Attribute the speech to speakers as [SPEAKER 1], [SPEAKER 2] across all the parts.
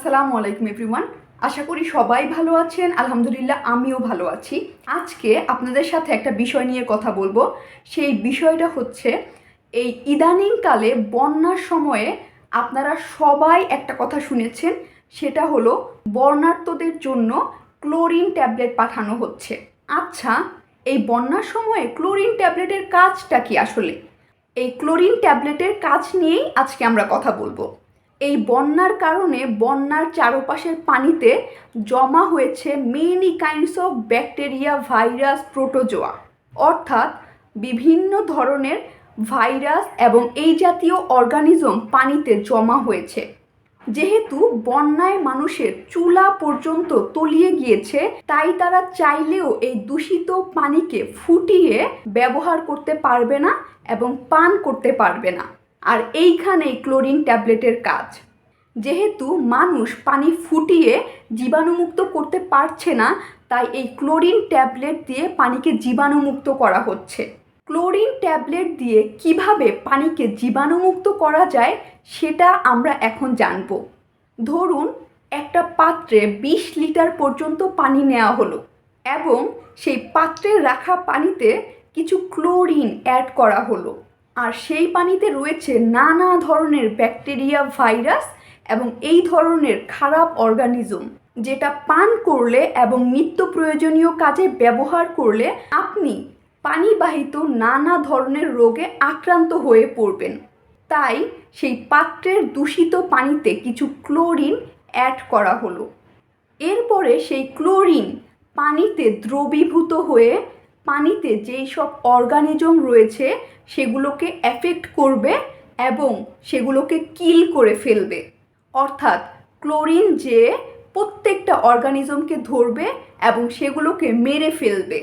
[SPEAKER 1] আসসালামু আলাইকুম এভরিওয়ান। আশা করি সবাই ভালো আছেন। আলহামদুলিল্লাহ আমিও ভালো আছি। আজকে আপনাদের সাথে একটা বিষয় নিয়ে কথা বলবো। সেই বিষয়টা হচ্ছে এই ইদানিংকালে বন্যার সময়ে আপনারা সবাই একটা কথা শুনেছেন, সেটা হলো বন্যার্তদের জন্য ক্লোরিন ট্যাবলেট পাঠানো হচ্ছে। আচ্ছা, এই বন্যার সময়ে ক্লোরিন ট্যাবলেটের কাজটা কি আসলে? এই ক্লোরিন ট্যাবলেটের কাজ নিয়েই আজকে আমরা কথা বলবো। এই বন্যার কারণে বন্যার চারপাশের পানিতে জমা হয়েছে many kinds of bacteria, virus, protozoa, অর্থাৎ বিভিন্ন ধরনের ভাইরাস এবং এই জাতীয় অর্গানিজম পানিতে জমা হয়েছে। যেহেতু বন্যায় মানুষের চুলা পর্যন্ত তলিয়ে গিয়েছে, তাই তারা চাইলেও এই দূষিত পানিকে ফুটিয়ে ব্যবহার করতে পারবে না এবং পান করতে পারবে না। আর এইখানেই ক্লোরিন ট্যাবলেটের কাজ। যেহেতু মানুষ পানি ফুটিয়ে জীবাণুমুক্ত করতে পারছে না, তাই এই ক্লোরিন ট্যাবলেট দিয়ে পানিকে জীবাণুমুক্ত করা হচ্ছে। ক্লোরিন ট্যাবলেট দিয়ে কিভাবে পানিকে জীবাণুমুক্ত করা যায় সেটা আমরা এখন জানব। ধরুন একটা পাত্রে 20 লিটার পর্যন্ত পানি নেওয়া হলো এবং সেই পাত্রে রাখা পানিতে কিছু ক্লোরিন অ্যাড করা হলো, আর সেই পানিতে রয়েছে নানা ধরনের ব্যাকটেরিয়া, ভাইরাস এবং এই ধরনের খারাপ অর্গানিজম, যেটা পান করলে এবং নিত্য প্রয়োজনীয় কাজে ব্যবহার করলে আপনি পানিবাহিত নানা ধরনের রোগে আক্রান্ত হয়ে পড়বেন। তাই সেই পাত্রের দূষিত পানিতে কিছু ক্লোরিন অ্যাড করা হলো। এরপরে সেই ক্লোরিন পানিতে দ্রবীভূত হয়ে পানিতে যেই সব অর্গানিজম রয়েছে সেগুলোকে এফেক্ট করবে এবং সেগুলোকে কিল করে ফেলবে। অর্থাৎ ক্লোরিন যে প্রত্যেকটা অর্গানিজমকে ধরবে এবং সেগুলোকে মেরে ফেলবে,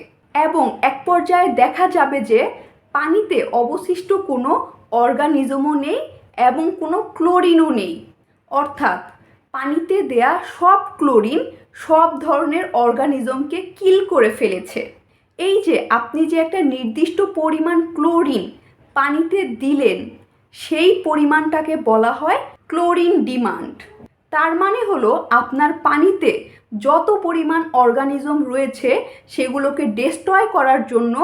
[SPEAKER 1] এবং এক পর্যায়ে দেখা যাবে যে পানিতে অবশিষ্ট কোনো অর্গানিজমও নেই এবং কোনো ক্লোরিনও নেই। অর্থাৎ পানিতে দেয়া সব ক্লোরিন সব ধরনের অর্গানিজমকে কিল করে ফেলেছে। এই যে আপনি যে একটা নির্দিষ্ট পরিমাণ ক্লোরিন পানিতে দিলেন, সেই পরিমাণটাকে বলা হয় ক্লোরিন ডিমান্ড। তার মানে হলো আপনার পানিতে যত পরিমাণ অর্গানিজম রয়েছে সেগুলোকে ডেস্ট্রয় করার জন্য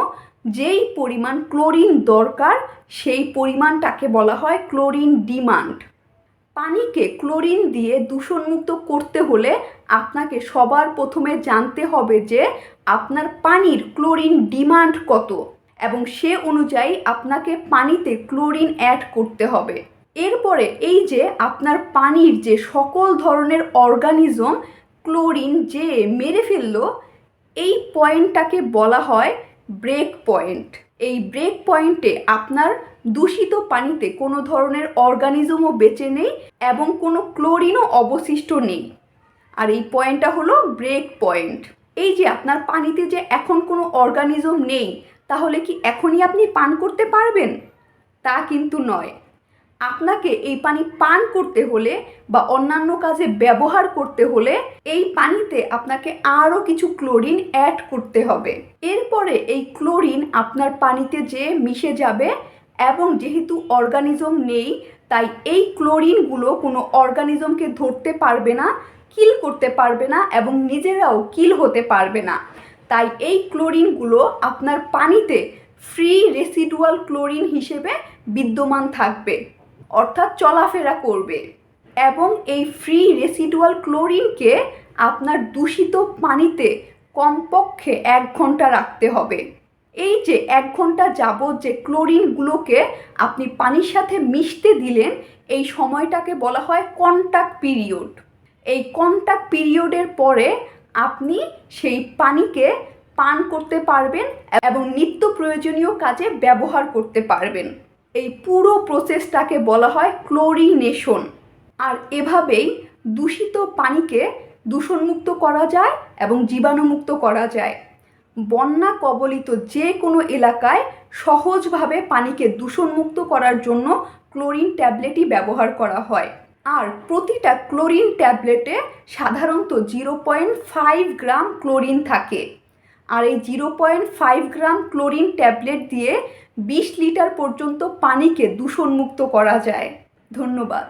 [SPEAKER 1] যেই পরিমাণ ক্লোরিন দরকার সেই পরিমাণটাকে বলা হয় ক্লোরিন ডিমান্ড। পানিকে ক্লোরিন দিয়ে দূষণমুক্ত করতে হলে আপনাকে সবার প্রথমে জানতে হবে যে আপনার পানির ক্লোরিন ডিমান্ড কত, এবং সে অনুযায়ী আপনাকে পানিতে ক্লোরিন অ্যাড করতে হবে। এরপরে এই যে আপনার পানির যে সকল ধরনের অর্গানিজম ক্লোরিন যে মেরে ফেললো, এই পয়েন্টটাকে বলা হয় ব্রেক পয়েন্ট। এই ব্রেক পয়েন্টে আপনার দূষিত পানিতে কোনো ধরনের অর্গানিজমও বেঁচে নেই এবং কোনো ক্লোরিনও অবশিষ্ট নেই। আর এই পয়েন্টটা হলো ব্রেক পয়েন্ট। এই যে আপনার পানিতে যে এখন কোনো অর্গানিজম নেই, তাহলে কি এখনই আপনি পান করতে পারবেন? তা কিন্তু নয়। আপনাকে এই পানি পান করতে হলে বা অন্যান্য কাজে ব্যবহার করতে হলে এই পানিতে আপনাকে আরও কিছু ক্লোরিন অ্যাড করতে হবে। এরপরে এই ক্লোরিন আপনার পানিতে যেয়ে মিশে যাবে এবং যেহেতু অর্গানিজম নেই, তাই এই ক্লোরিনগুলো কোনো অর্গানিজমকে ধরতে পারবে না, কিল করতে পারবে না এবং নিজেরাও কিল হতে পারবে না। তাই এই ক্লোরিনগুলো আপনার পানিতে ফ্রি রেসিডুয়াল ক্লোরিন হিসেবে বিদ্যমান থাকবে, অর্থাৎ চলাফেরা করবে। এবং এই ফ্রি রেসিডুয়াল ক্লোরিনকে আপনার দূষিত পানিতে কমপক্ষে 1 ঘন্টা রাখতে হবে। এই যে 1 ঘন্টা যাবত যে ক্লোরিনগুলোকে আপনি পানির সাথে মিশতে দিলেন, এই সময়টাকে বলা হয় কন্টাক্ট পিরিয়ড। এই কন্টাক্ট পিরিয়ডের পরে আপনি সেই পানিকে পান করতে পারবেন এবং নিত্য প্রয়োজনীয় কাজে ব্যবহার করতে পারবেন। এই পুরো প্রসেসটাকে বলা হয় ক্লোরিনেশন। আর এভাবেই দূষিত পানিকে দূষণমুক্ত করা যায় এবং জীবাণুমুক্ত করা যায়। বন্যা কবলিত যে কোনো এলাকায় সহজভাবে পানিকে দূষণমুক্ত করার জন্য ক্লোরিন ট্যাবলেটই ব্যবহার করা হয়। আর প্রতিটা ক্লোরিন ট্যাবলেটে সাধারণত 0.5 গ্রাম ক্লোরিন থাকে। আর এই 0.5 গ্রাম ক্লোরিন ট্যাবলেট দিয়ে 20 লিটার পর্যন্ত পানিকে দূষণমুক্ত করা যায়। ধন্যবাদ।